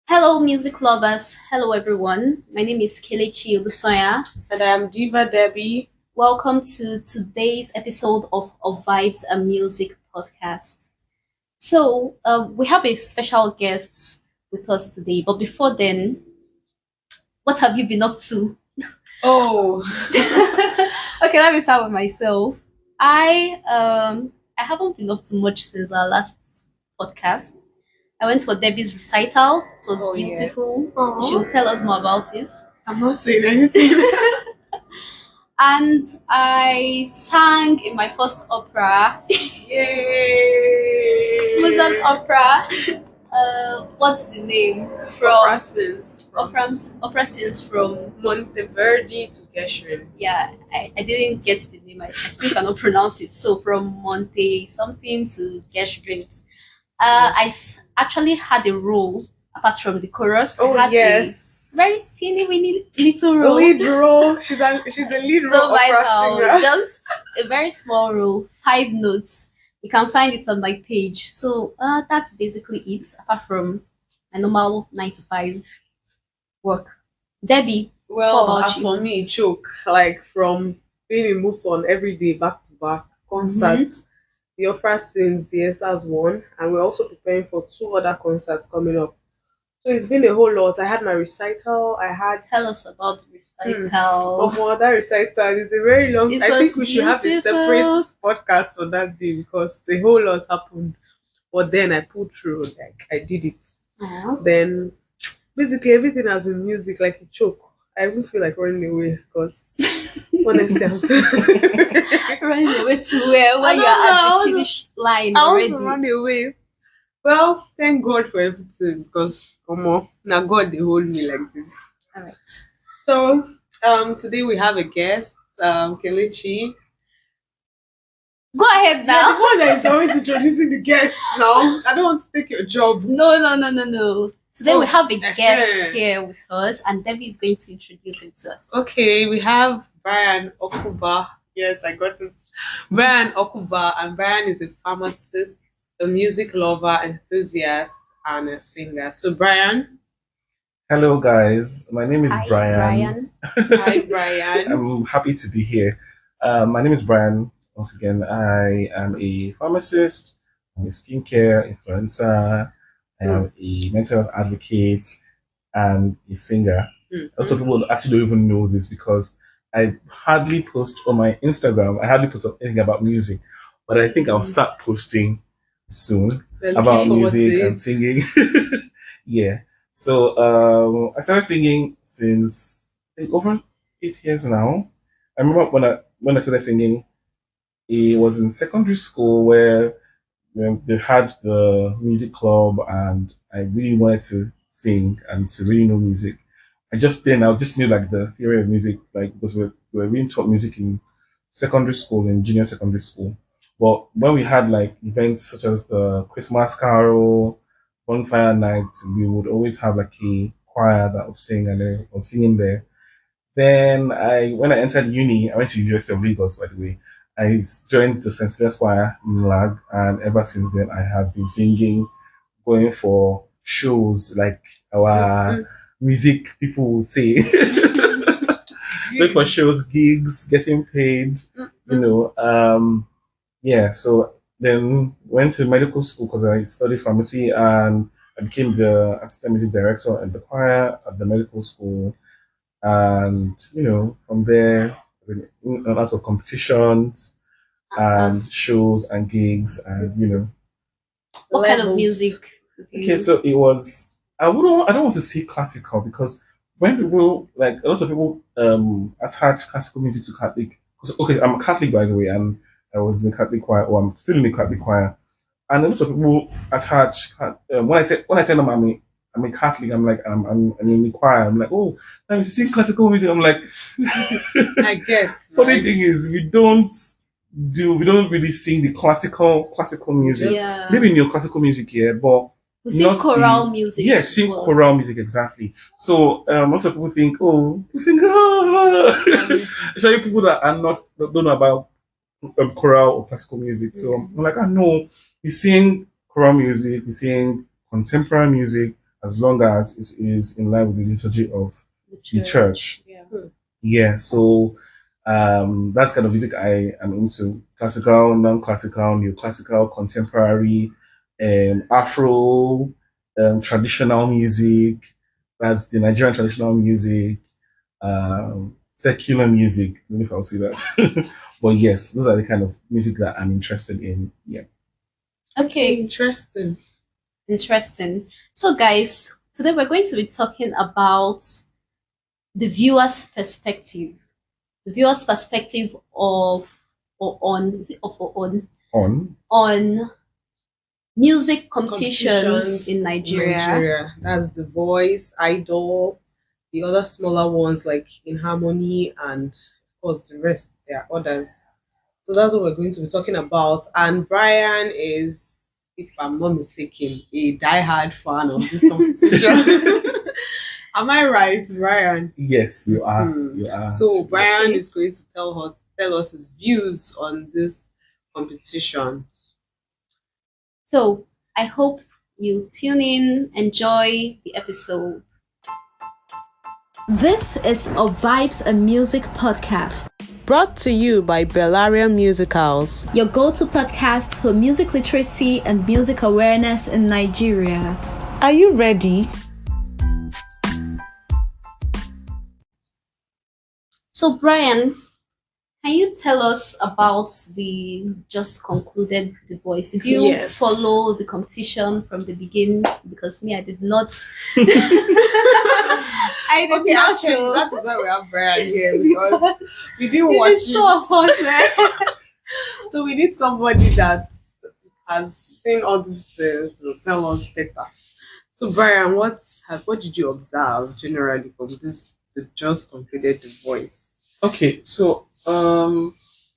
Hello, music lovers. Hello, everyone. My name is Kelechi Olusoya. And I'm Diva Debbie. Welcome to today's episode of Vibes and Music podcast. We have a special guest with us today. But before then, what have you been up to? Oh, Okay, let me start with myself. I haven't been up to much since our last podcast. I went for Debbie's recital. It was Yeah. beautiful. She Aw. will tell us more about it. I'm not saying anything. And I sang in my first opera. Yay! It was an opera. What's the name? Opera scenes from Opera scenes from. Monteverdi to Gershwin. Yeah, I didn't get the name. I still cannot pronounce it. So from Monte something to Gershwin. Actually had a role apart from the chorus. I Oh had yes. a very teeny weeny little The role. lead role. She's a lead role So opera vital, singer. just a very small role, 5 notes. You can find it on my page. So that's basically it, apart from my normal 9 to 5 work. Debbie, Well, what about as you? for me, choke like from being in Muson every day, back to back concerts. The opera scenes, yes, that's one, and we're also preparing for two other concerts coming up. So it's been a whole lot. I had my recital. I had Tell us about the recital. that recital is a very long. It I think was we should have a beautiful. separate podcast for that day because a whole lot happened. But then I pulled through. Like I did it. Yeah. Then basically everything has been music, like a choke. I even feel like running away because honestly, I'm Running away to where? When I you're don't know, at I the was- finish line I want already. to run away. Well, thank God for everything because come on, now God they hold me like this. Alright. So today we have a guest, Kelechi. Go ahead Yeah, the now. one that is always introducing the guest now. I don't want to take your job. No. Today we Oh, have a guest eh. here with us, and Debbie is going to introduce him to us. Okay, we have Brian Okuba. Yes, I got it. Brian Okuba, and Brian is a pharmacist, a music lover, enthusiast, and a singer. So, Brian, Hello, guys. My name is Hi, Brian. hi, Brian. I'm happy to be here. My name is Brian. Once again, I am a pharmacist, I'm a skincare influencer, I am a mental health advocate, and a singer. A lot of people actually don't even know this because I hardly post on my Instagram. I hardly post anything about music, but I think I'll start posting soon We're looking about forward to music it. and singing. Yeah. So I started singing since I think over 8 years now. I remember when I started singing, it was in secondary school where they had the music club, and I really wanted to sing and to really know music. I just knew like the theory of music, like because we were being taught music in secondary school, in junior secondary school. But when we had like events such as the Christmas Carol, bonfire night, we would always have like a choir that would sing, and I was singing there. Then when I entered uni, I went to University of Lagos, by the way. I joined the St. Stephen's Choir in Lag, and ever since then, I have been singing, going for shows like our music people would say, going for shows, gigs, getting paid, you know. Yeah, so then went to medical school because I studied pharmacy, and I became the assistant music director at the choir at the medical school. And, from there, I went in and out of competitions and shows and gigs, and, What kind of Levels. music do you Okay, so it was. I don't want to say classical because when people like a lot of people attach classical music to Catholic. 'Cause, okay, I'm a Catholic by the way, and I was in the Catholic choir, or I'm still in the Catholic choir. And a lot of people attach when I tell them I'm a Catholic, I'm in the choir. I'm like, oh, I'm sing classical music. I'm like, I get. funny right? thing is we don't really sing the classical music. Yeah. Maybe neoclassical music, yeah, but We sing not choral the- music. Yes, sing as well. choral music, exactly. So lots of people think, oh, you sing, especially people that don't know about choral or classical music. So I'm like, I know we sing choral music, we sing contemporary music, as long as it is in line with the liturgy of The the church. Yeah. Yeah, so that's kind of music I am into: classical, non-classical, neoclassical, contemporary, Afro, traditional music. That's the Nigerian traditional music, secular music. I don't know if I'll say that, but yes, those are the kind of music that I'm interested in. Yeah. Okay, Interesting. interesting. So, guys, today we're going to be talking about the viewer's perspective. The viewer's perspective of or on is it of or on music competitions in Nigeria. That's The Voice, Idol, the other smaller ones like In Harmony, and of course the rest. There are others. So that's what we're going to be talking about. And Brian is, if I'm not mistaken, a diehard fan of this competition. Am I right, Brian? Yes, you are. You are. So Brian Okay. is going to tell us his views on this competition. So, I hope you tune in, enjoy the episode. This is a Vibes and Music podcast, Brought to you by Bellarian Musicals. your go-to podcast for music literacy and music awareness in Nigeria. Are you ready? So, Brian, can you tell us about the just concluded The Voice? Did you Yes. follow the competition from the beginning? Because me, I did not. I did Okay, not. actually, that is why we have Brian here, because we didn't It watch is so unfortunate. So we need somebody that has seen all these things to tell us better. So Brian, what did you observe generally from the just completed The Voice? Okay, so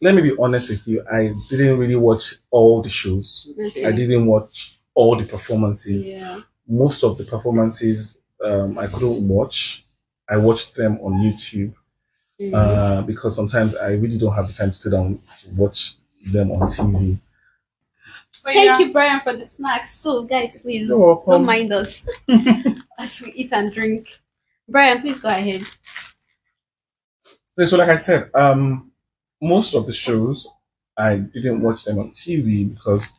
let me be honest with you. I didn't really watch all the shows. I didn't watch all the performances. Yeah. Most of the performances I couldn't watch. I watched them on YouTube because sometimes I really don't have the time to sit down to watch them on TV. Thank you, Brian, for the snacks. So, guys, please You're welcome. don't mind us as we eat and drink. Brian, please go ahead. So like I said, most of the shows I didn't watch them on TV because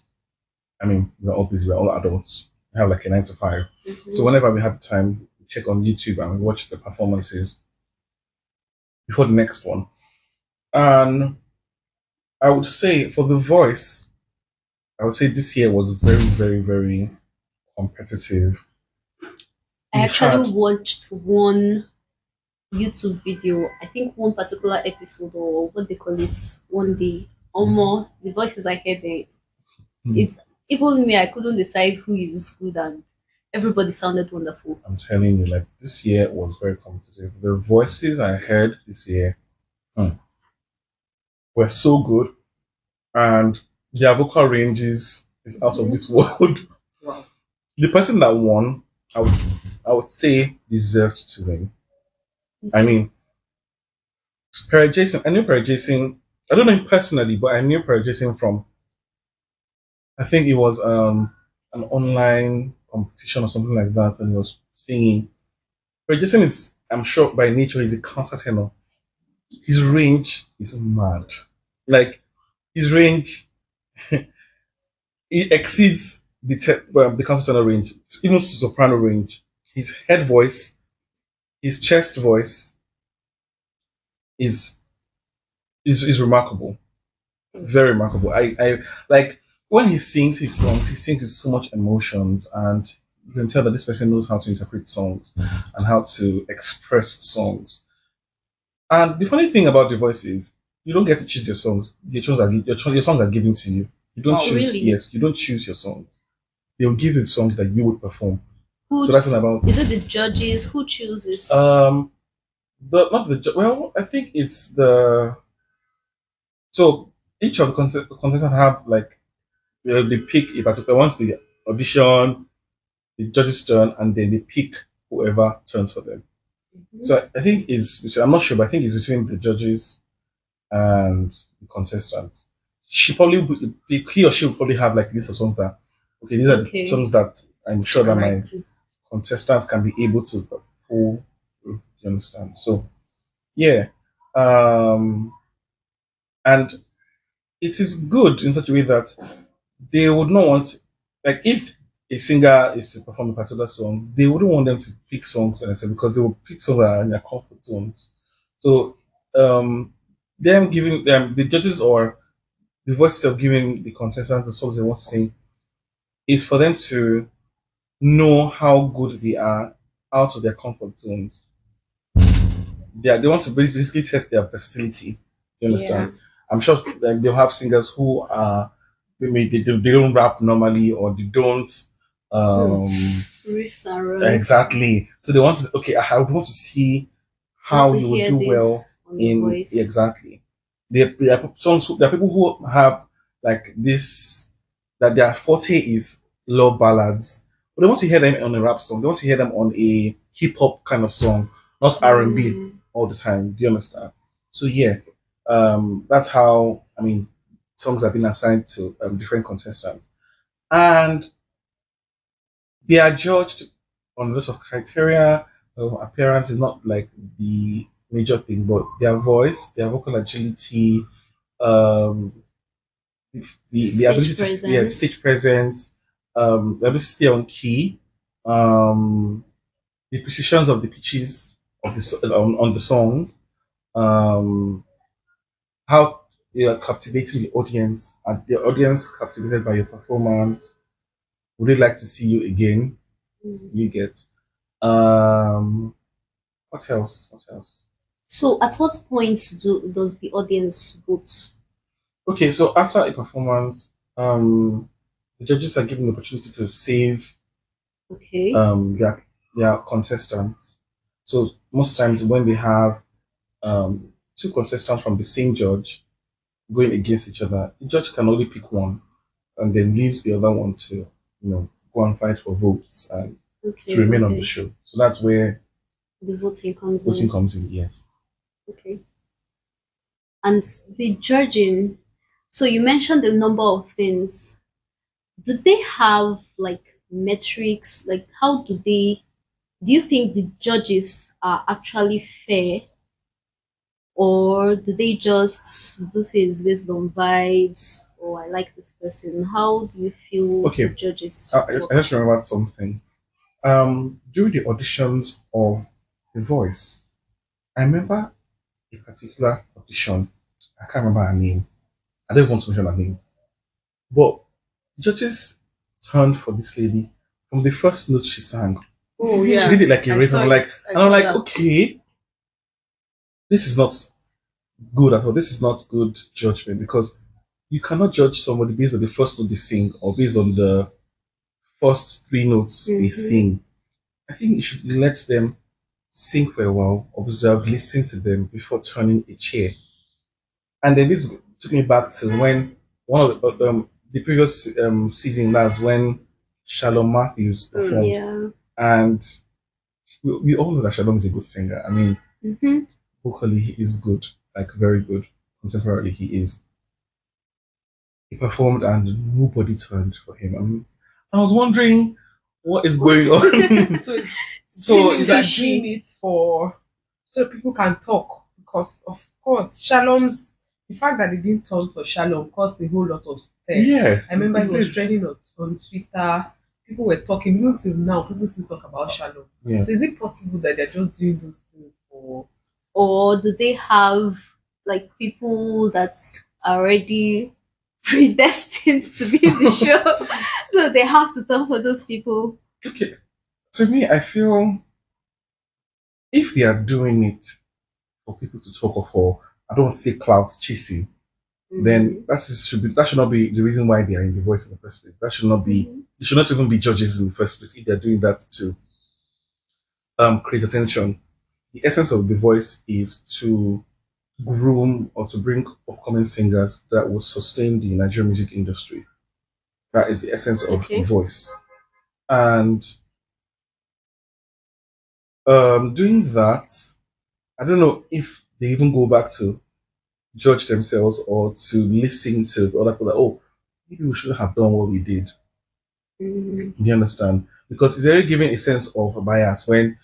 I mean we're all busy, we're all adults. We have like a 9 to 5. So whenever we have time, we check on YouTube and we watch the performances before the next one. And I would say for The Voice, I would say this year was very, very, very competitive. I We actually had- watched one YouTube video. I think one particular episode, or what they call it, one day. Almost the voices I heard there. It's even me. I couldn't decide who is good, and everybody sounded wonderful. I'm telling you, like this year was very competitive. The voices I heard this year were so good, and their vocal ranges is out of this world. Wow. The person that won, I would say deserved to win. I mean, Perry Jason. I knew Perry Jason. I don't know him personally, but I knew Perry Jason from. I think it was an online competition or something like that, and he was singing. Perry Jason is, I'm sure, by nature, he's a countertenor. His range is mad. Like his range, it exceeds the countertenor range, even soprano range. His head voice, his chest voice is is remarkable, very remarkable. I like when he sings his songs. He sings with so much emotions, and you can tell that this person knows how to interpret songs and how to express songs. And the funny thing about The Voice is you don't get to choose your songs. Your songs are given to you. You don't Oh, choose. really? Yes, you don't choose your songs. They'll give you songs that you would perform. Who So that's not about is it? The judges who chooses? the not the well. I think it's the so each of the contestants have like they pick a particular once the audition, the judges turn, and then they pick whoever turns for them. So I think I'm not sure, but I think it's between the judges and the contestants. He or she will probably have like a list of songs that okay, these are the Okay. songs that I'm sure that my Right. contestants can be able to pull through. You understand? So yeah, um, and it is good in such a way that they would not want, like, if a singer is to perform a particular song, they wouldn't want them to pick songs for themselves because they will pick songs that are in their comfort zones. So um, them giving them the judges or the voices of giving the contestants the songs they want to sing is for them to know how good they are out of their comfort zones. They want to basically test their versatility. You Yeah. understand? I'm sure like, they'll have singers who are maybe they don't rap normally or they don't Hmm. um Riffs and runs. exactly. So they want to okay, I would want to see I want how to you would hear do this well on your in voice. exactly. There are there are people who have like this that their forte is love ballads. But they want to hear them on a rap song. They want to hear them on a hip hop kind of song, not R&B Mm. all the time. Do you understand? So yeah, that's how I mean songs have been assigned to different contestants, and they are judged on lots of criteria. Appearance is not like the major thing, but their voice, their vocal agility, um, the ability Stage to yeah, presence. stage presence, the ability to stay on key, the precisions of the pitches of on the song, um, how you are captivating the audience, and the audience captivated by your performance. Would they like to see you again? Mm. You get. Um, what else? What else? So, at what point does the audience vote? Okay, so after a performance, the judges are given the opportunity to save Okay. their contestants. So most times when they have two contestants from the same judge going against each other, the judge can only pick one and then leaves the other one to go and fight for votes and to Okay. remain on the Okay. show. So that's where The voting comes voting in. comes in. Yes. Okay. And the judging. So you mentioned a number of things. Do they have like metrics? Like, how do they? Do you think the judges are actually fair, or do they just do things based on vibes? Or I like this person. How do you feel the Okay. judges I work? just remembered something. During the auditions of The Voice, I remember a particular audition. I can't remember her name. I don't want to mention her name. But the judges turned for this lady from the first note she sang. Oh She yeah, did it like a I rhythm. saw I'm it. like, I and I'm saw like, that. okay, this is not good at all. This is not good judgment because you cannot judge somebody based on the first note they sing or based on the first three notes they Mm-hmm. sing. I think you should let them sing for a while, observe, listen to them before turning a chair. And then this took me back to when one of the previous season, that's when Shalom Matthews performed. Yeah. And we all know that Shalom is a good singer. I mean, Mm-hmm. vocally, he is good, like very good. Contemporarily, he is. He performed and nobody turned for him. I was wondering what is going on. So it So seems Seems it's they are like, doing fishy. it for so people can talk because of course Shalom's the fact that they didn't turn for Shalom caused a whole lot of stir. yeah, I remember it it was did. trending on Twitter. People were talking, even till now, people still talk about Shalom. Yeah. So is it possible that they're just doing those things for Or do they have like people that are already predestined to be in the show? So they have to turn for those people. Okay. To me, I feel if they are doing it for people to talk of, or I don't want to say clout chasing, then Mm-hmm. that should not be the reason why they are in the voice in the first place. That should not be. Mm-hmm. They should not even be judges in the first place if they're doing that to create attention. The essence of the voice is to groom or to bring upcoming singers that will sustain the Nigerian music industry. That is the essence of the Okay. voice. And doing that, I don't know if they even go back to judge themselves or to listen to other people like, oh, maybe we shouldn't have done what we did. Mm-hmm. You understand? because it's already giving a sense of bias when,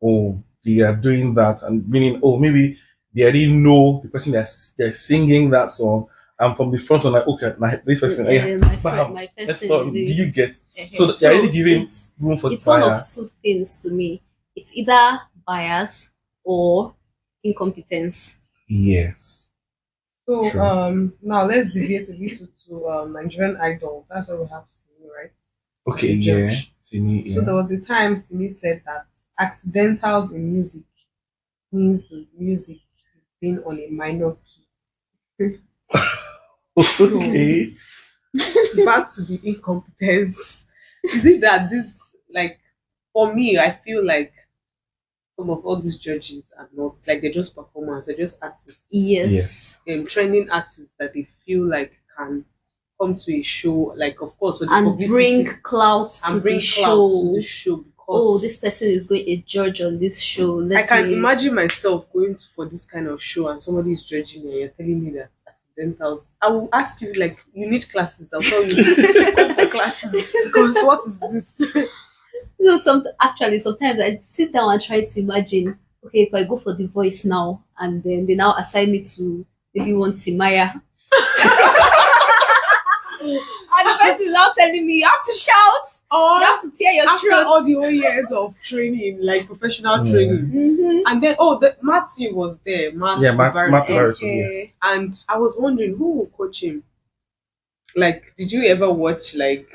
oh, they are doing that, and meaning, oh, maybe they already know the person that's they're singing that song. And from the front, I'm like, okay, this person, oh, yeah, bam, My let's person start. Do is you get? So this. they're So already giving room for it's one of two bias. things to me. It's either bias or incompetence. Yes. So True. now let's deviate a little to Nigerian Idol. That's what we have seen, right? As Okay, a yeah. judge. Simi, So there yeah. was a time Simi said that accidentals in music means the music is being on a minor key. So Okay. back to the incompetence. Is it that this, like, for me, I feel like some of all these judges are not, like, they're just performers, they're just artists, Yes. training artists that they feel like can come to a show, like, of course, for the And publicity, bring clout to and bring the clout to show. the show, because Oh, this person is going a judge on this show. I can me imagine myself going for this kind of show and somebody is judging me and you're telling me that accidentals. I will ask you, like, you need classes. I'll tell you, come for classes, because what is this? Actually sometimes I sit down and try to imagine, okay, if I go for the voice now and then they now assign me to maybe one Timaya. And the person is now telling me you have to shout, Or you have to tear your after throat. all the whole years of training, like professional Yeah. training. Mhm. And then, oh, Matthew was there. Yeah, Matt Barrett, yes. And I was wondering who will coach him. Like, did you ever watch, like,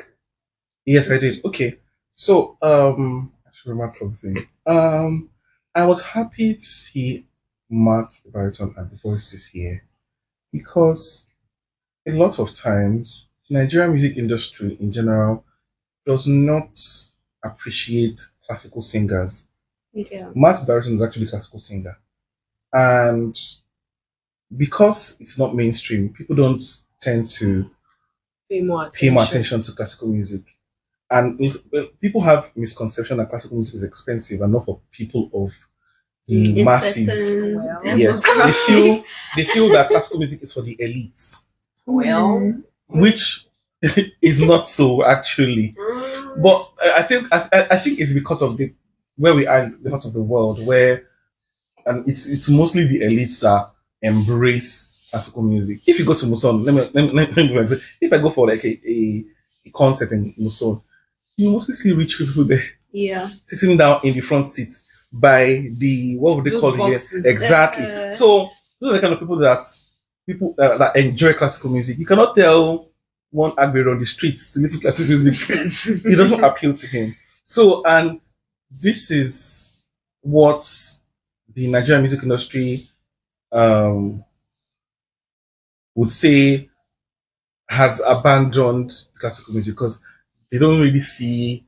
Yes, I did. Okay. So, I should remember something. I was happy to see Matt Barton at the Voices here because a lot of times the Nigerian music industry in general does not appreciate classical singers. Yeah. Matt Barton is actually a classical singer, and because it's not mainstream, people don't tend to pay more attention to classical music. And people have misconception that classical music is expensive and not for people of the A masses. certain Well, Yes, they feel that classical music is for the elites, Well, which is not so actually. But I think it's because of the where we are in the part of the world where it's mostly the elites that embrace classical music. If you go to Muson, if I go for like a concert in Muson, you mostly see rich people there Yeah. sitting down in the front seat by the what would they Those call it here? boxes. Exactly. So those are the kind of people that enjoy classical music. You cannot tell one Agbe on the streets to listen to classical music. It doesn't appeal to him. So, and this is what the Nigerian music industry um, would say has abandoned classical music because they don't really see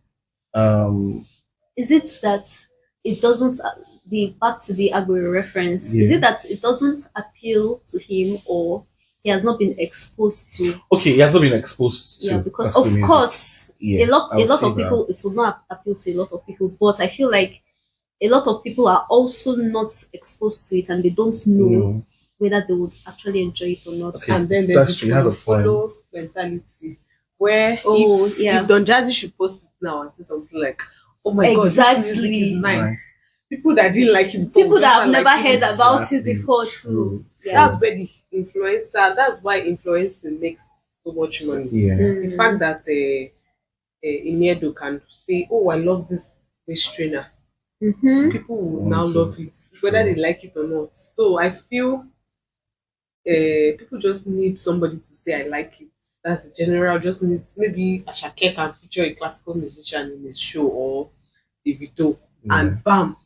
Is it that it doesn't the back to the agro reference? Is Yeah. it that it doesn't appeal to him, or he has not been exposed to? okay, he has not been exposed to Yeah, because classical of music. course Yeah, a lot I would say of people, it will not appeal to a lot of people, but I feel like a lot of people are also not exposed to it and they don't know No. whether they would actually enjoy it or not. Okay. and then That's there's true, the you have a follow point. mentality, where Oh, if, yeah. if Don Jazzy should post it now and say something like, "Oh my god, this Exactly. music is nice." Right. People that didn't like it before, People will that just have start never liking heard it. about it Exactly. before too. True. Yeah. That's where the influencer. That's why influencing makes so much money. Yeah. The fact that Iniedo can say, "Oh, I love this waist trainer," Mm-hmm. people will Mm, now true. love it, whether they like it or not. So I feel people just need somebody to say, "I like it." That's general. Just needs maybe Ashake can feature a classical musician in his show or a video, Yeah. and bam,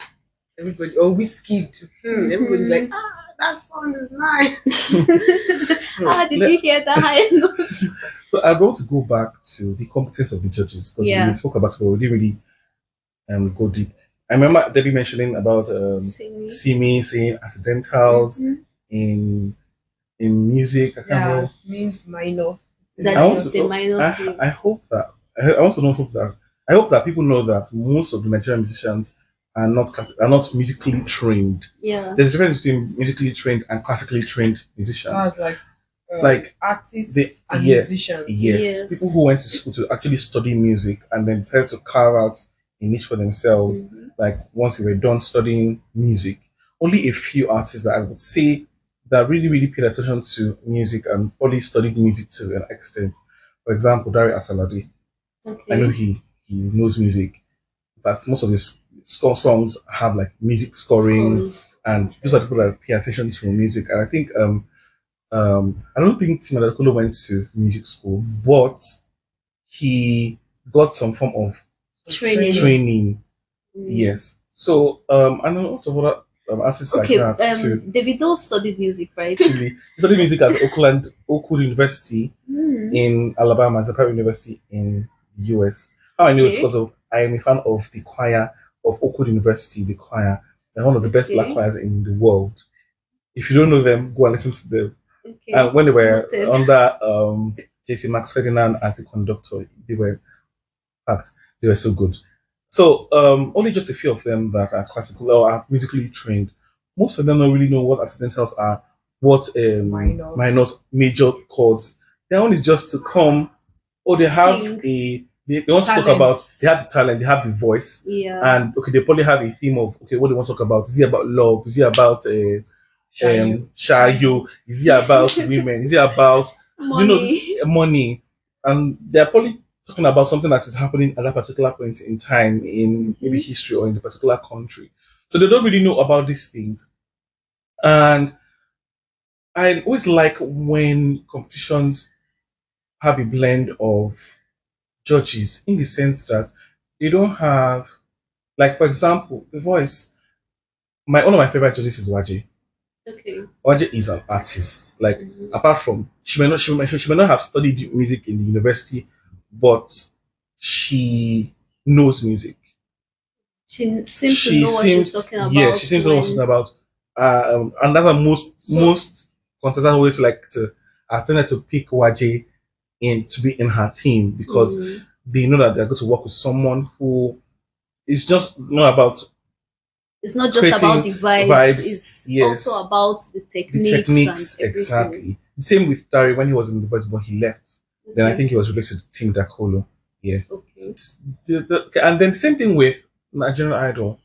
everybody, or Whiskey. Everybody's like, Mhm. that song is nice. So, Did you hear that high note? so I want to go back to the competence of the judges because Yeah. we spoke about it, but we didn't really go deep. I remember Debbie mentioning about Simi. Simi saying accidentals Mhm. in music. I can't remember. Means minor. That I want is to- a minor thing. I hope that I want to know that I hope that people know that most of the Nigerian musicians are not musically trained. Yeah. There's a difference between musically trained and classically trained musicians. That's like Like artists and yeah, musicians. yes, people Yes. who went to school to actually study music and then decided to carve out a niche for themselves. Mhm. Like once they were done studying music, only a few artists that I would say that really, really paid attention to music and only studied music to an extent. For example, Dari Asalade. I know Okay. he knows music. In fact, most of his score songs have like music scoring, Scores. and those are people that pay attention to music. And I think I don't think Tim Adakolo went to music school, but he got some form of Training. training. Mm. Yes. So I know lots of other artists like Okay. that too. Davido studied music, right? Actually, he studied music at Oakwood University Mm. in Alabama, it's a private university in the US. How I know it's Okay. because of I am a fan of the choir of Oakwood University, the choir. They're one of the best black Okay. choirs in the world. If you don't know them, go and listen to them. And Okay. when they were Noted. under JC Max Ferdinand as the conductor, they were fact, they were so good. So only just a few of them that are classical or are musically trained. Most of them don't really know what accidentals are, what Minors. minors, major chords. Their own is just to come, or they have Sing. they want to talk Talent. about, they have the talent, they have the voice, Yeah. and okay, they probably have a theme of, okay, what they want to talk about. Is it about love? Is it about Shayo. shayo? Is it about women? Is it about Money. money? And they're probably talking about something that is happening at that particular point in time in maybe Mhm. history or in the particular country. So they don't really know about these things. And I always like when competitions have a blend of judges in the sense that they don't have, like for example, the voice. My one of my favorite judges is Waji. Okay. Waji is an artist. Like Mhm. apart from she may not have studied music in the university, but she knows music. She seems to She know what she's seems talking yes, she about seems to know what she's talking when. about. And that's why So. most contestants always like to attend to pick Waji in to be in her team because Mm. they know that they're going to work with someone who is just not about It's not just about creating the vibes, vibes. it's also Yes, about the the techniques and techniques everything. exactly. The same with Dari when he was in the voice, but he left. Then I Okay. think he was released to Team Dakolo. Yeah. Okay. And then same thing with Nigerian Idol.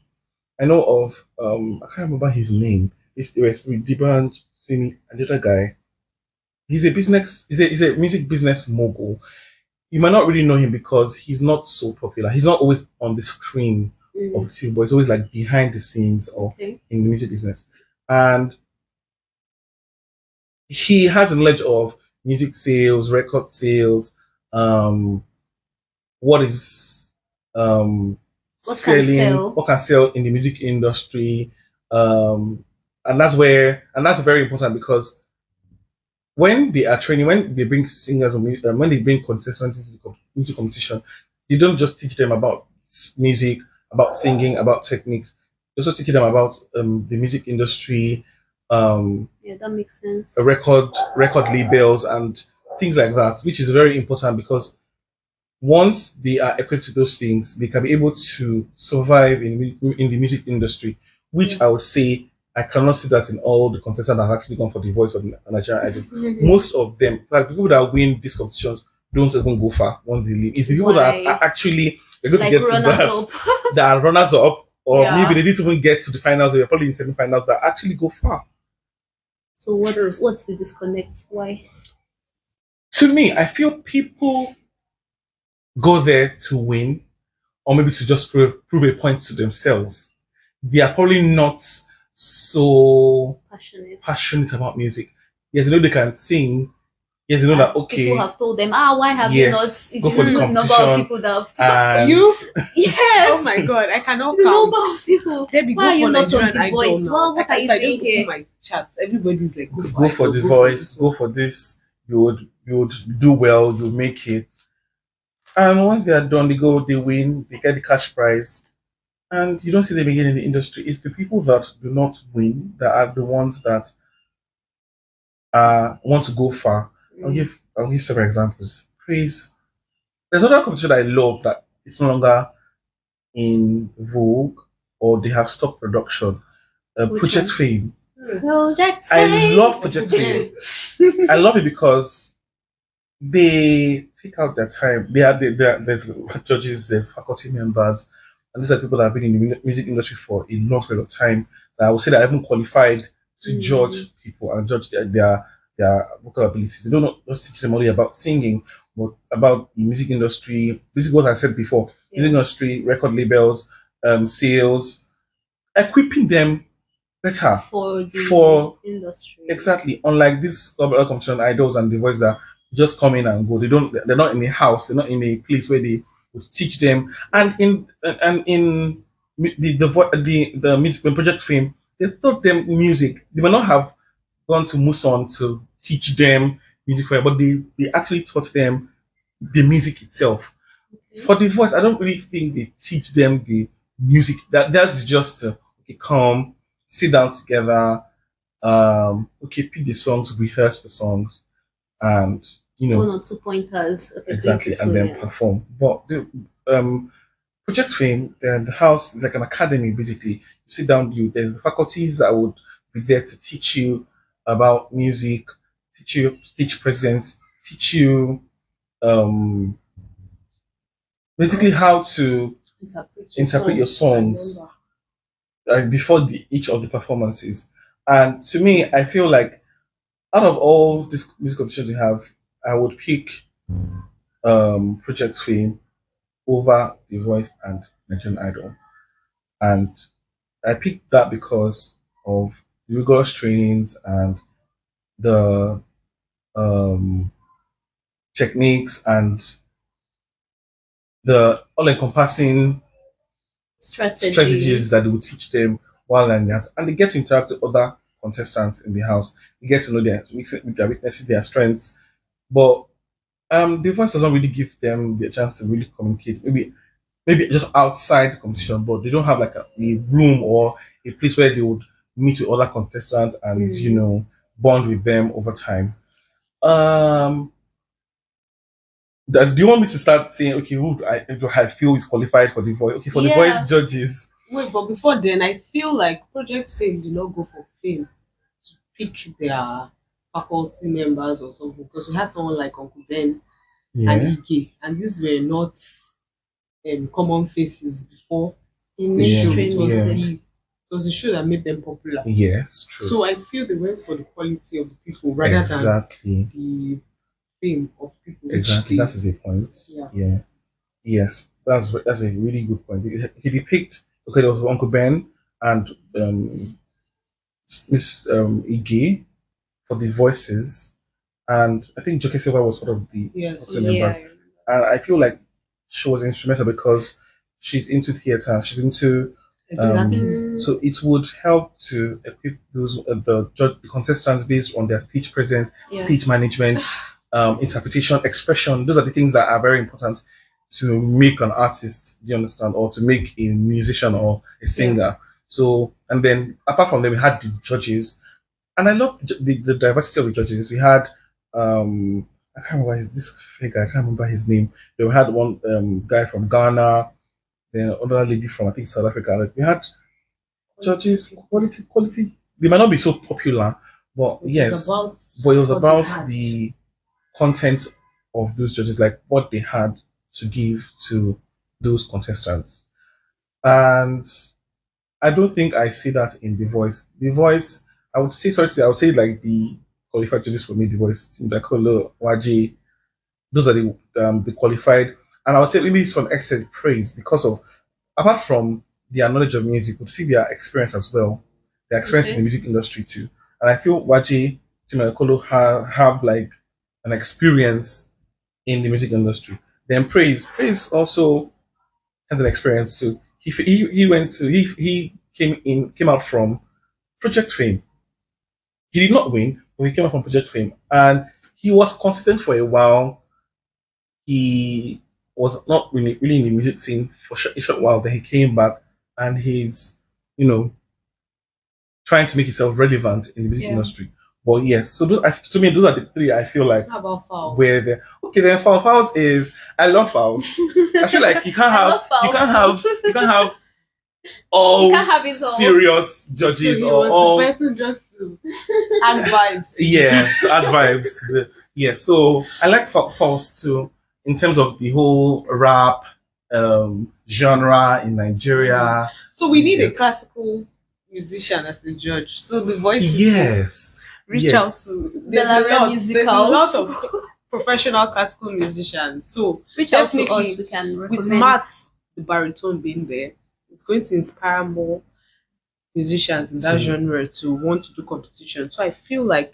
I know of I can't remember his name. It was with Dibanj Simi, another guy. He's a music business mogul. You might not really know him because he's not so popular. He's not always on the screen of Mm. the TV, but he's always like behind the scenes or Okay. in the music business. And he has a knowledge of music sales, record sales, um, what is What can sell? what can sell in the music industry, um, and that's very important because when they are training, when they bring singers or when they bring contestants into the into competition, they don't just teach them about music, about singing, about techniques. They also teach them about the music industry, um, Yeah, that makes sense. record labels, and things like that, which is very important because once they are equipped to those things, they can be able to survive in the music industry, which Yeah. I would say I cannot see that in all the contestants that have actually gone for the voice of Nigerian Idol. Mhm. Most of them, like people that win these competitions, don't even go far when they leave. It's the people that are Why? actually they're going to Like get to runners that up. that are runners up, or maybe Yeah. they didn't even get to the finals. They're probably in semi-finals that actually go far. So True. what's the disconnect? Why? To me, I feel people go there to win or maybe to just prove a point to themselves. They are probably not so Passionate. passionate about music. Yes, they know they can sing. Yes, they know And that people okay, have told them, why have you not? yes, If go you for know the the number of competition people that have and You? Oh yes, my god, I cannot the count. number of people. Debbie, Why go are you for not on Nigerian the Idol voice? now. Well, what are If you I doing just open here? my chat, everybody's like, go for go for Idol, the go for voice, this go one. for this. You would do well. You make it. And once they are done, they go, they win, they get the cash prize, and you don't see them again in the industry. It's the people that do not win that are the ones that want to go far. Mm. I'll give several examples. Praise. There's another competition I love that it's no longer in vogue or they have stopped production. Which Project one? Fame. Project I love Fame. Project Fame. I love it because they take out their time. There's judges, there's faculty members, and these are people that have been in the music industry for a long period of time. That I would say that I haven't qualified to judge people and judge their vocal abilities. They don't just teach them only about singing, but about the music industry. This is what I said before: music industry, record labels, sales, equipping them better For the for industry. exactly. Unlike these global competition idols and the voice that just come in and go. They're not in a house. They're not in a place where they would teach them. And in the music when Project Fame, they taught them music. They may not have gone to Muson to teach them music, but they actually taught them the music itself. For the voice, I don't really think they teach them the music. That's just okay, come, sit down together, okay, pick the songs, rehearse the songs, and One or two pointers. Okay, exactly, thank you, and then Sonia. perform. But the Project Fame, the house is like an academy basically. You sit down, there's the faculties that would be there to teach you about music, teach you stage presence, teach you um basically how to interpret your songs before each of the performances. And to me, I feel like out of all these music competitions we have, I would pick Project Fame over The Voice and Nigerian Idol. And I picked that because of the rigorous trainings and the um, techniques and the all-encompassing strategies that they will teach them while in that, and they get to interact with other contestants in the house. They get to know their weaknesses, their strengths. But the voice doesn't really give them the chance to really communicate. Maybe just outside the competition, but they don't have like a room or a place where they would meet with other contestants and bond with them over time. Um, do you want me to start saying okay, who I feel is qualified for the voice? Okay, for the voice judges. Wait, but before then, I feel like Project Fame did not go for fame to pick their faculty members or something because we had someone like Uncle Ben and Yeah, Ige, and these were not common faces before In the show. mainstream music. It was the show that made them popular. yes, true. So I feel they went for the quality of the people rather Exactly. than the fame of people. Exactly. That is a point. Yeah. Yes. That's a really good point. He depicted okay, there was Uncle Ben and Miss Ige for the voices, and I think Joke Silva was one of the other members. And I feel like she was instrumental because she's into theater, she's into so it would help to equip those the contestants based on their stage presence, stage management, interpretation, expression. Those are the things that are very important to make an artist. Do you understand? Or to make a musician or a singer. So and then apart from them, we had the judges, and I love the diversity of the judges. We had I can't remember this figure. I can't remember his name. Then we had one guy from Ghana, then another lady from I think South Africa. Like, we had judges quality. They might not be so popular, but yes, but it was about the content of those judges, like what they had to give to those contestants. And I don't think I see that in The Voice. The Voice, I would say, sorry to say, I would say like the qualified judges for me, The Voice, Dakolo, Waji, those are the qualified. And I would say maybe some extra praise because of, apart from their knowledge of music, would see their experience as well, their experience in the music industry too. And I feel Waji, Timakolo have like an experience in the music industry. Then praise also has an experience too. He came out from Project Fame. He did not win, but he came out from Project Fame, and he was consistent for a while. He was not really in the music scene for a short while. Then he came back, and he's trying to make himself relevant in the music industry. But yes, so to me, those are the three I feel like How about Fowls? where they okay. Then Fowls is I love Fowls. I feel like you can't have all You can't have it all. serious judges So he or was all the person just to add vibes. Yeah, to add vibes to the yeah. So I like false too in terms of the whole rap genre in Nigeria. So we need a Yeah. classical musician as a judge. So the voice people Yes, reach out yes, to Bellaria there's a lot of professional classical musicians. So Reach out to definitely us. We can with recommend. Matt, the baritone being there, it's going to inspire more musicians in that So, genre to want to do competition. So I feel like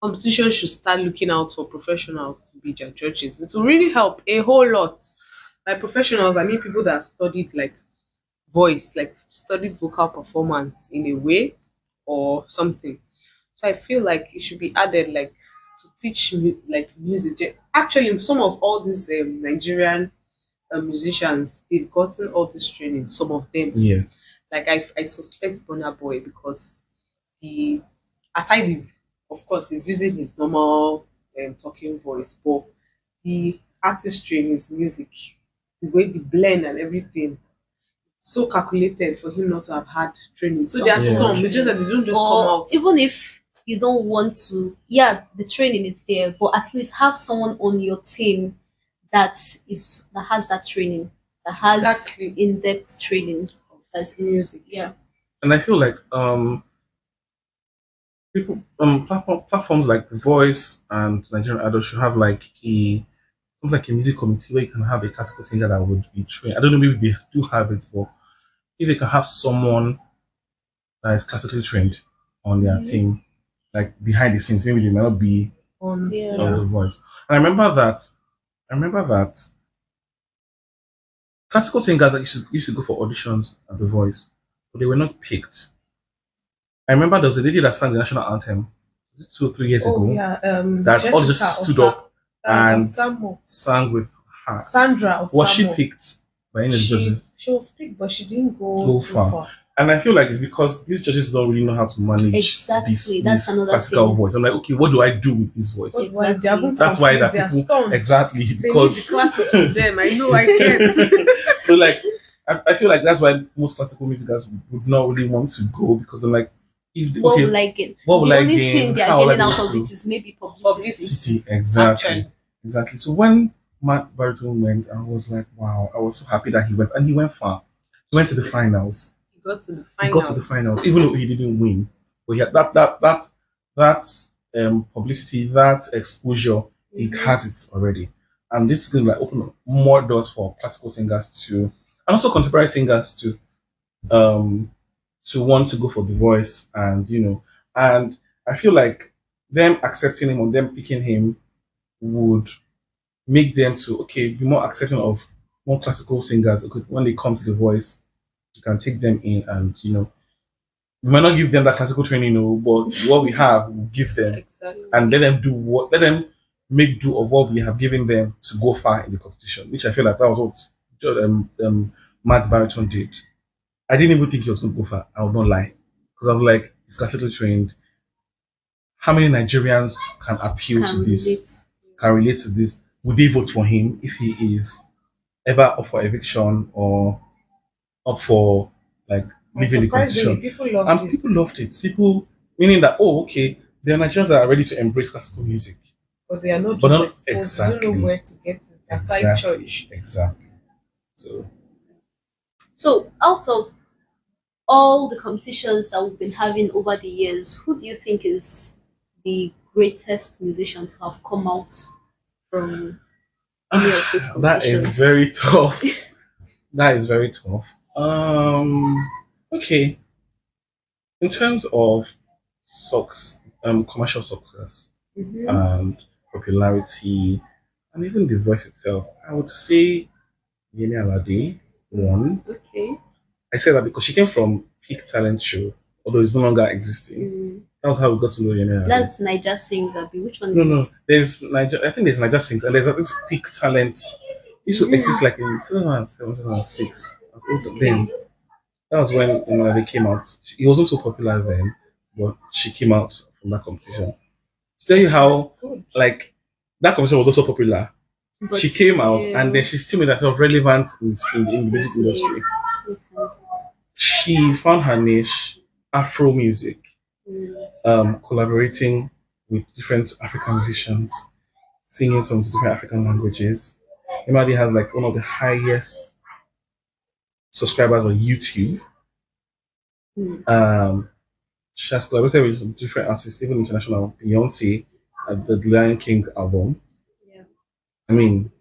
competition should start looking out for professionals to be their judges. It will really help a whole lot. By professionals, I mean people that studied like voice, like studied vocal performance in a way or something. So I feel like it should be added like to teach like music. Actually, some of all these Nigerian musicians, they've gotten all this training. Some of them, yeah, like I suspect Burna Boy because he, aside the, of course, he's using his normal talking voice, but the artistry in his music, the way the blend and everything, so calculated for him not to have had training. So there are Yeah. some, it's just that they don't just come Or out. even if you don't want to, yeah, the training is there, but at least have someone on your team that has that training, that has Exactly. in-depth training. That's music. Yeah. and I feel like people platforms like The Voice and Nigerian Idol should have like a music committee where you can have a classical singer that would be trained. I don't know if they do have it, but if they can have someone that is classically trained on their team, like behind the scenes, maybe they might not be Yeah. on The Voice. And I remember that classical singers that used to go for auditions at The Voice, but they were not picked. I remember there was a lady that sang the national anthem, was it 2 or 3 years Oh ago, yeah, that all Jessica just stood up and Osamo. sang with her. Sandra Was she Osamo. picked by any of the She judges? she was picked, but she didn't Go too far. far. And I feel like it's because these judges don't really know how to manage Exactly, that's this another classical thing. voice. I'm like, okay, what do I do with this voice? That's why they haven't That's why that confused, they are people stunned. exactly They need because the classes with them. I know, I get. so like I feel like that's why most classical musicians would not really want to go because I'm like, if What okay, will I get? what will The I only gain? thing they are How will I getting be out able of to it is maybe publicity. city exactly, Actually. exactly. So when Matt Barton went, I was like, wow, I was so happy that he went, and he went far. He went to the finals. He got to the He finals. got to the finals, even though he didn't win. But he had that publicity, that exposure, he has it already. And this is going to like open up more doors for classical singers to, and also contemporary singers um, to want to go for the voice, and and I feel like them accepting him or them picking him would make them to be more accepting of more classical singers. Okay, when they come to the voice, you can take them in, and we might not give them that classical training, but what we have, we'll give them, Exactly. and let them make do of what we have given them to go far in the competition. Which I feel like that was what Matt Barrington did. I didn't even think he was going to go far. I will not lie, because I'm like, he's classically trained. How many Nigerians can appeal to Can this? relate. Can relate to this? Would they vote for him if he is ever up for eviction or up for like leaving the Surprisingly, competition? people loved And it. people loved it. People meaning that okay, there are Nigerians that are ready to embrace classical music. But they are not But just not exposed. They don't exactly. know where to get it. Aside Exactly. church. Exactly. So So, out of all the competitions that we've been having over the years, who do you think is the greatest musician to have come out from any of these that is competitions? very tough. That is very tough. Okay. In terms of commercial success Mhm. and popularity, and even the voice itself, I would say Yemi Alade one. Okay. I say that because she came from Peak Talent Show, although it's no longer existing. Mm. That was how we got to know Yemi Alade. That's Niger Sings, Abi. Which one? No. is it? There's Niger. I think there's Niger Sings, and there's this Peak Talent. It used to exist like in 2007, 2006. I was old then. That was when they came out. He wasn't so popular then, but she came out from that competition. To tell you how, Good. like, that competition was also popular. But She came out still- and then she still made herself relevant in the music industry. Makes sense. She found her niche, Afro music. Mm. collaborating with different African musicians, singing songs in different African languages. Imadi has like one of the highest subscribers on YouTube. Mm. She has collaborated with different artists, even international. Beyonce at the Lion King album. Yeah. I mean,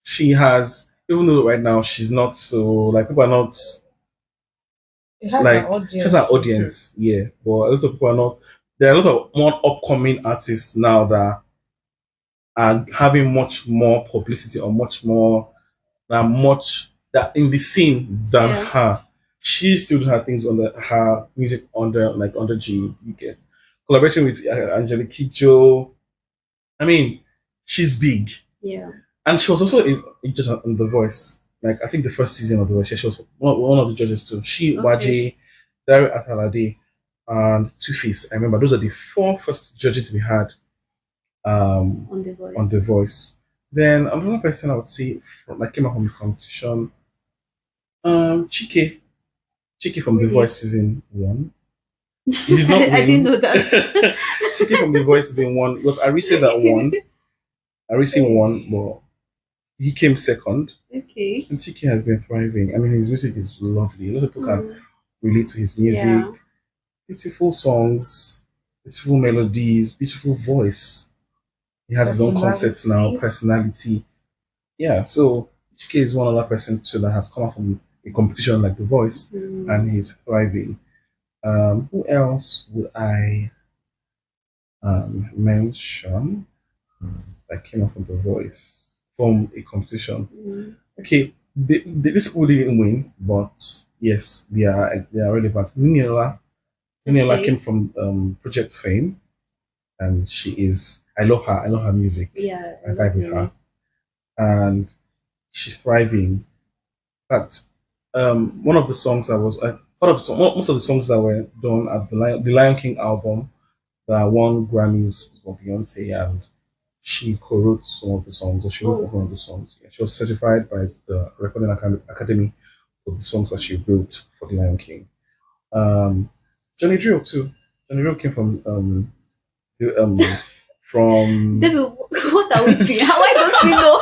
she has, even though right now she's not so like people are not It has an like she has audience. an audience, yeah, but a lot of people are not. There are a lot of more upcoming artists now that are having much more publicity or much more much that in the scene than Yeah. her. She still doing her things on her music under like under G. You get collaboration with Angelique Kidjo. I mean, she's big, Yeah. and she was also in just on The Voice. Like I think the first season of The Voice, she was one of the judges too. She, Okay. Waje, Dari Atalade, and Two Face. I remember those are the four first judges we had On the voice. on The Voice. Then another person I would say that came out from the competition, Chike. Chike from The Really? Voice season one. He did not win. I didn't know that. Chike from The Voice season one. It was Arise that won. Arise won, but he came second. Okay. And Chike has been thriving. I mean, his music is lovely. A lot of people can Mm. relate to his music. Yeah. Beautiful songs, beautiful melodies, beautiful voice. He has his own concepts now, personality. Yeah, so Chike is one other person too that has come out from a competition like The Voice, Mm. and he's thriving. Who else would I mention that came out from The Voice from a competition? Mm. Okay, this people didn't win, but yes, they are relevant. Niniola Okay. came from Project Fame, and she is. I love her. I love her music. Yeah. I vibe with her, and she's thriving. But one of the songs that was part of most of the songs that were done at the Lion King album that won Grammys for Beyonce, and she co-wrote some of the songs, or she wrote one of the songs. Yeah, she was certified by the Recording Academy for the songs that she wrote for the Lion King. Um, Johnny Drill too. Johnny Drill came the, from David, what are we doing? Why don't we know?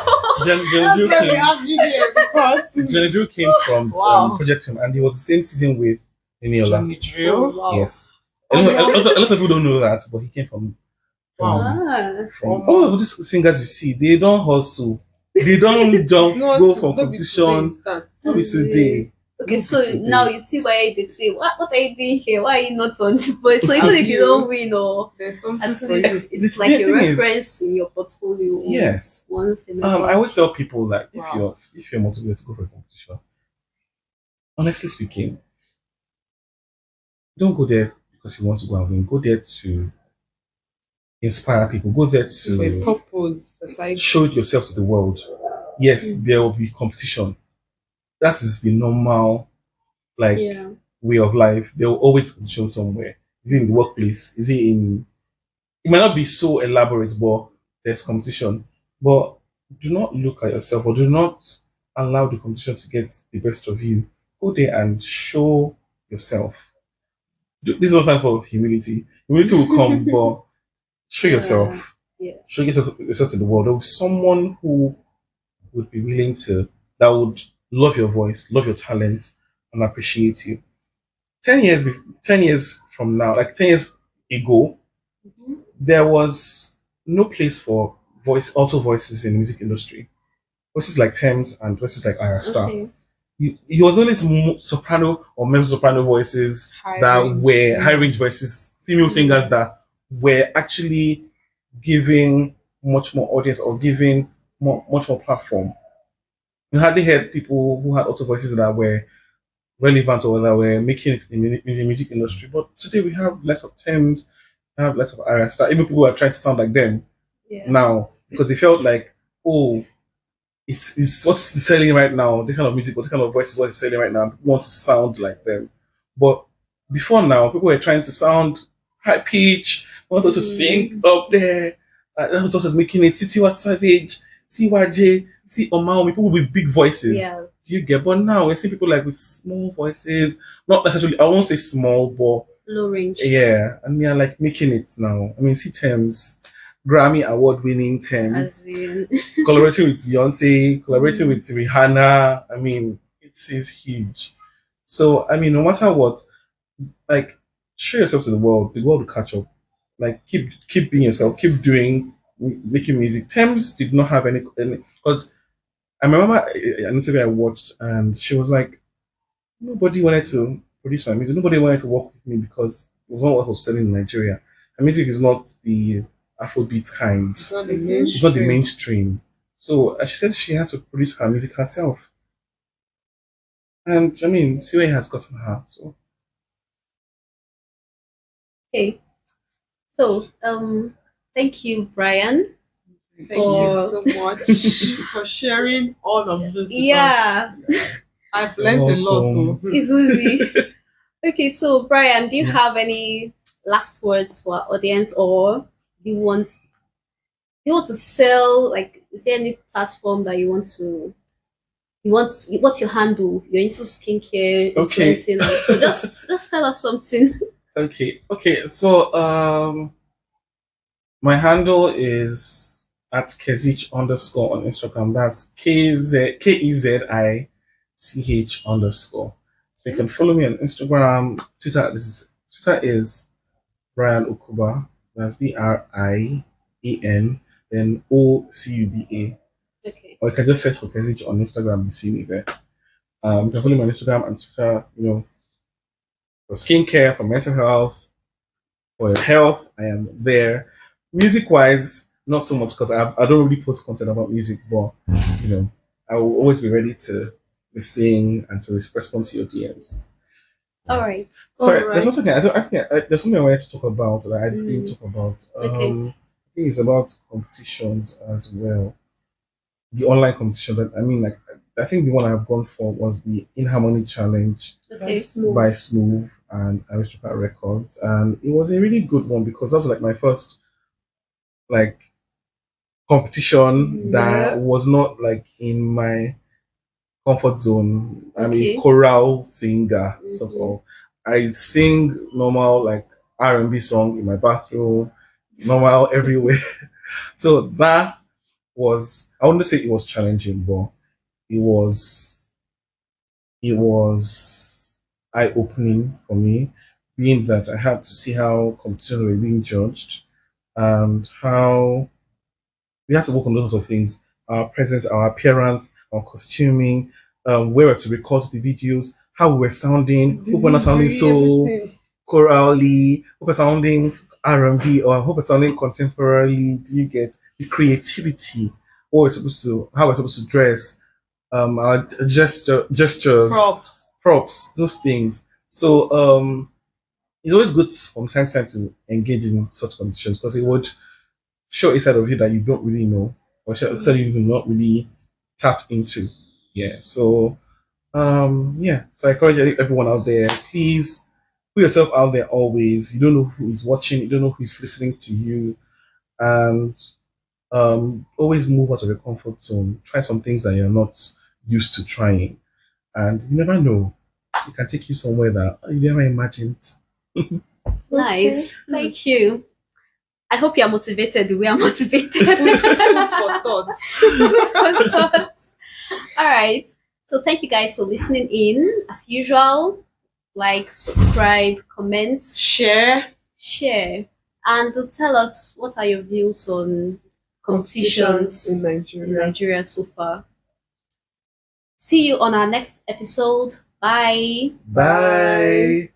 Johnny Drew came from Wow. Project Him, and he was the same season with Niniola. Johnny Drill. Wow. Yes. A lot of people don't know that, but he came from Wow. all of these singers you see, they don't hustle. They don't jump, go for competition. Not today. Okay, Not so today. now you see why they say, what are you doing here? Why are you not on the voice? So even if you don't win, or There's something at for least you. it's The like a thing is- reference in your portfolio. Yes. Once in a I while. always tell people like Wow. if you're motivated to go for a competition, honestly speaking, don't go there because you want to go and win. Go there to inspire people. Go there For a to purpose, aside. show yourself to the world. Yes, there will be competition. That is the normal like Yeah. way of life. There will always be competition somewhere. Is it in the workplace? Is it in it might not be so elaborate, but there's competition. But do not look at yourself or do not allow the competition to get the best of you. Go there and show yourself. This is not time for humility. Humility will come, but show yourself. Yeah. Show yourself to the world. There will be someone who would be willing to, that would love your voice, love your talent, and appreciate you. 10 years from now, like 10 years ago, Mhm. there was no place for auto voices in the music industry. Voices like Thames and voices like Ira Star. Okay. It was only soprano or mezzo soprano voices that were high range voices, female singers that were actually giving much more audience or giving much more platform. You hardly heard people who had auto voices that were relevant or that were making it in the music industry. But today we have less of Thames, we have less of Ira Star. Even people are trying to sound like them Yeah. now because they felt like, oh, it's what's selling right now, this kind of music, or this kind of voice is what is selling right now. People want to sound like them. But before now, people were trying to sound high pitch, wanted to sing up there. That was just making it. Titiwa Savage, CYJ, C Omaomi, people with big voices. Yeah. Do you get? But now we see people like with small voices, not necessarily, I won't say small, but low range. Yeah, and we are like making it now. I mean, see Thames, Grammy award winning Thames, As in, collaborating with Beyonce, collaborating mm, with Rihanna. I mean, it is huge. So, I mean, no matter what, like, show yourself to the world will catch up. Like, keep being yourself, keep Yes. doing, making music. Thames did not have any, because I remember an interview I watched, and she was like, nobody wanted to produce my music. Nobody wanted to work with me because it was not what was selling in Nigeria. My music is not the Afrobeat kind. It's not the It's not the mainstream. mainstream. So she said she had to produce her music herself. And I mean, see where it has gotten her. So okay. So, thank you, Brian, Thank you for so much for sharing all of this. With us. yeah, I've you're learned a lot welcome. though. easily. Okay, so Brian, do you have any last words for our audience, or you want to sell? Like, is there any platform that what's your handle? You're into skincare, Okay. influencing, so just tell us something. Okay. So my handle is at Kezich underscore on Instagram. That's KEZICH underscore. So you can follow me on Instagram, Twitter. Twitter is Brian Okuba. That's BRIAN, then OCUBA. Okay. Or you can just search for Kezich on Instagram. You see me there. You can follow me on Instagram and Twitter. For skincare, for mental health, for your health, I am there. Music wise, not so much because I don't really post content about music, but I will always be ready to sing and to respond to your DMs. All right. Sorry, All there's right. something there's something I wanted to talk about that I didn't talk about. Okay. I think it's about competitions as well. The online competitions. I mean, like I think the one I've gone for was the In Harmony Challenge Okay. by Smooth and Aristocrat Records, and it was a really good one because that's like my first like competition that Yeah. was not like in my comfort zone. I'm a Okay. choral singer, sort Mhm. of. I sing normal like R&B song in my bathroom, normal everywhere. So that was I wouldn't say it was challenging, but it was it was eye opening for me, being that I had to see how competitions were being judged and how we had to work on lots of things: our presence, our appearance, our costuming, where we were to record the videos, how we were sounding, hope we're not sounding Delivery, so everything. chorally, hope we're sounding R&B, or hope we're sounding contemporarily. Do you get the creativity? What we're supposed to, how we're supposed to dress, our gestures, Props. props, those things. So it's always good from time to time to engage in such competitions because it would show a side of you that you don't really know or show a side you do not really tap into. Yeah. So yeah. So I encourage everyone out there, please put yourself out there always. You don't know who is watching, you don't know who is listening to you, and always move out of your comfort zone. Try some things that you're not used to trying. And you never know. It can take you somewhere that you never imagined. Nice. Okay. Thank you. I hope you are motivated the way I'm motivated. Food for thought. All right. So thank you guys for listening in. As usual, like, subscribe, comment, Share. share, and tell us what are your views on competitions In in Nigeria. Nigeria so far. See you on our next episode. Bye. Bye.